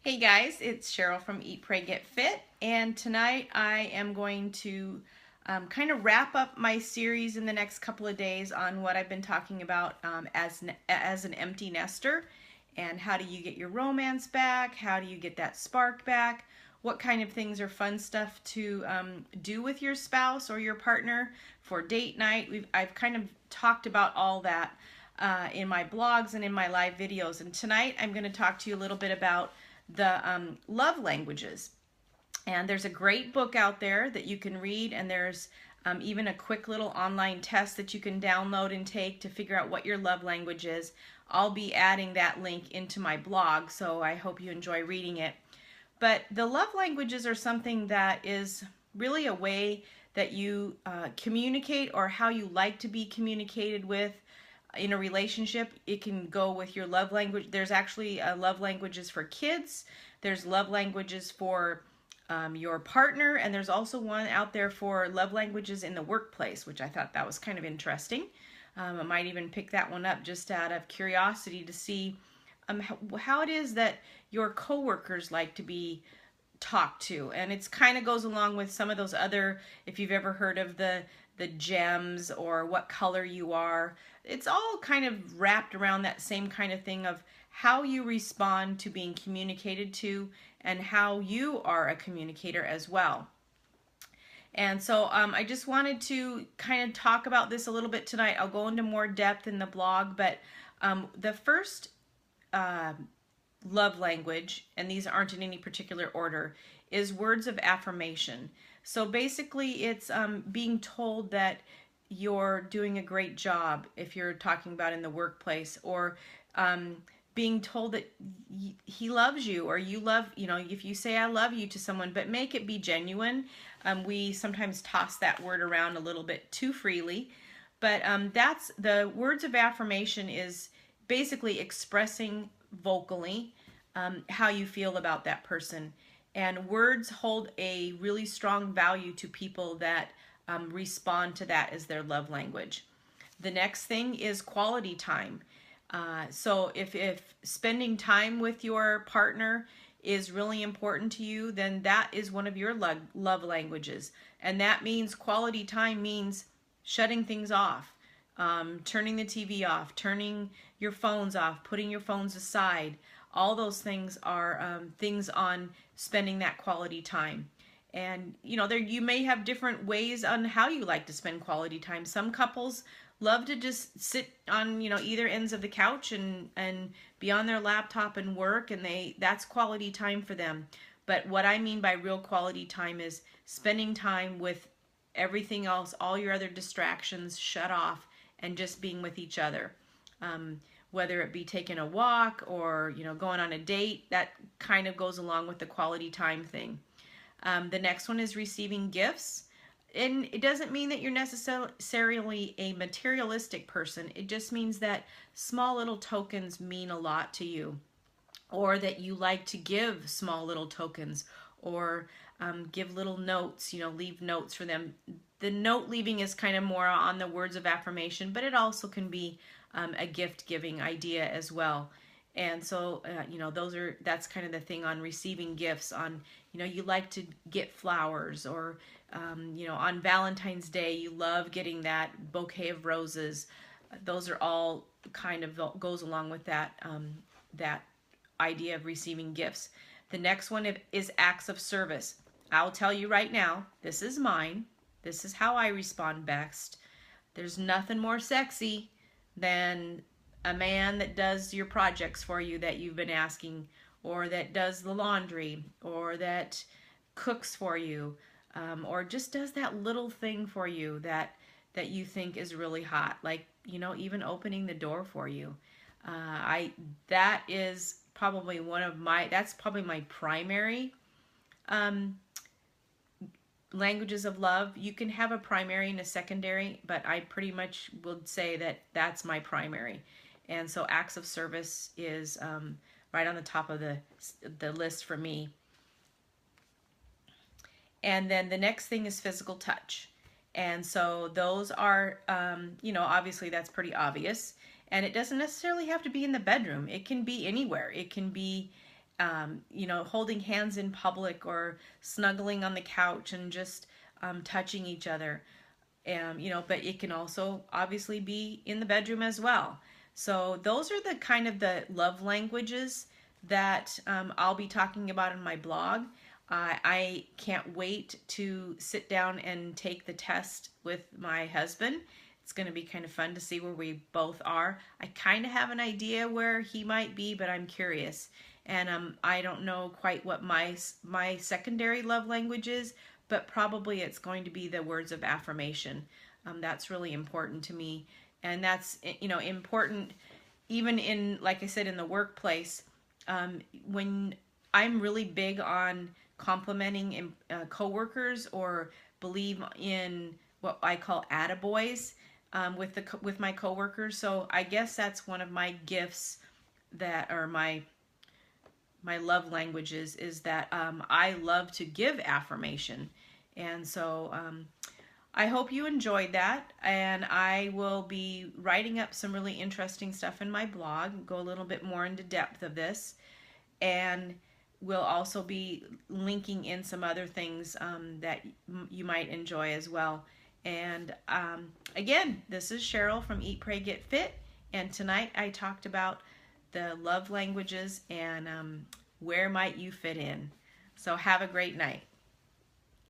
Hey guys, it's Cheryl from Eat, Pray, Get Fit, and tonight I am going to kind of wrap up my series in the next couple of days on what I've been talking about as an empty nester, and how do you get your romance back, how do you get that spark back, what kind of things are fun stuff to do with your spouse or your partner for date night. I've kind of talked about all that in my blogs and in my live videos, and tonight I'm going to talk to you a little bit about the love languages. And there's a great book out there that you can read, and there's even a quick little online test that you can download and take to figure out what your love language is. I'll be adding that link into my blog, so I hope you enjoy reading it. But the love languages are something that is really a way that you communicate, or how you like to be communicated with in a relationship. It can go with your love language. There's actually love languages for kids. There's love languages for your partner, and there's also one out there for love languages in the workplace, which I thought that was kind of interesting. I might even pick that one up just out of curiosity to see how it is that your coworkers like to be talked to. And it's kind of goes along with some of those other, if you've ever heard of the gems or what color you are. It's all kind of wrapped around that same kind of thing of how you respond to being communicated to, and how you are a communicator as well. And so I just wanted to kind of talk about this a little bit tonight. I'll go into more depth in the blog, but the first love language, and these aren't in any particular order, is words of affirmation. So basically it's being told that you're doing a great job, if you're talking about in the workplace, or being told that he loves you, or you love, if you say I love you to someone, but make it be genuine. We sometimes toss that word around a little bit too freely, but that's the words of affirmation, is basically expressing vocally how you feel about that person. And words hold a really strong value to people that respond to that as their love language. The next thing is quality time. So if spending time with your partner is really important to you, then that is one of your love languages. And that means quality time means shutting things off, turning the TV off, turning your phones off, putting your phones aside. All those things are things on spending that quality time. And there you may have different ways on how you like to spend quality time. Some couples love to just sit on either ends of the couch and be on their laptop and work, and that's quality time for them. But what I mean by real quality time is spending time with everything else, all your other distractions shut off, and just being with each other. Whether it be taking a walk or going on a date, that kind of goes along with the quality time thing. The next one is receiving gifts. And it doesn't mean that you're necessarily a materialistic person. It just means that small little tokens mean a lot to you, or that you like to give small little tokens, or give little notes, leave notes for them. The note leaving is kind of more on the words of affirmation, but it also can be a gift giving idea as well. And so, that's kind of the thing on receiving gifts. On, you like to get flowers, or, on Valentine's Day, you love getting that bouquet of roses. Those are all kind of goes along with that idea of receiving gifts. The next one is acts of service. I'll tell you right now, this is mine. This is how I respond best. There's nothing more sexy than a man that does your projects for you that you've been asking, or that does the laundry, or that cooks for you, or just does that little thing for you that you think is really hot, like even opening the door for you. That is probably that's probably my primary languages of love. You can have a primary and a secondary, but I pretty much would say that that's my primary. And so acts of service is right on the top of the list for me. And then the next thing is physical touch. And so those are, obviously that's pretty obvious. And it doesn't necessarily have to be in the bedroom. It can be anywhere. It can be you know, holding hands in public or snuggling on the couch and just touching each other. You know, but it can also obviously be in the bedroom as well. So those are the kind of the love languages that I'll be talking about in my blog. I can't wait to sit down and take the test with my husband. It's going to be kind of fun to see where we both are. I kind of have an idea where he might be, but I'm curious. And I don't know quite what my secondary love language is, but probably it's going to be the words of affirmation. That's really important to me, and that's, you know, important even in, like I said, in the workplace. When I'm really big on complimenting coworkers, or believe in what I call attaboys with my coworkers. So I guess that's one of my gifts that are my love languages, is that I love to give affirmation. And so I hope you enjoyed that, and I will be writing up some really interesting stuff in my blog, go a little bit more into depth of this, and we'll also be linking in some other things that you might enjoy as well. And again, this is Cheryl from Eat, Pray, Get Fit, and tonight I talked about the love languages and where might you fit in. So have a great night.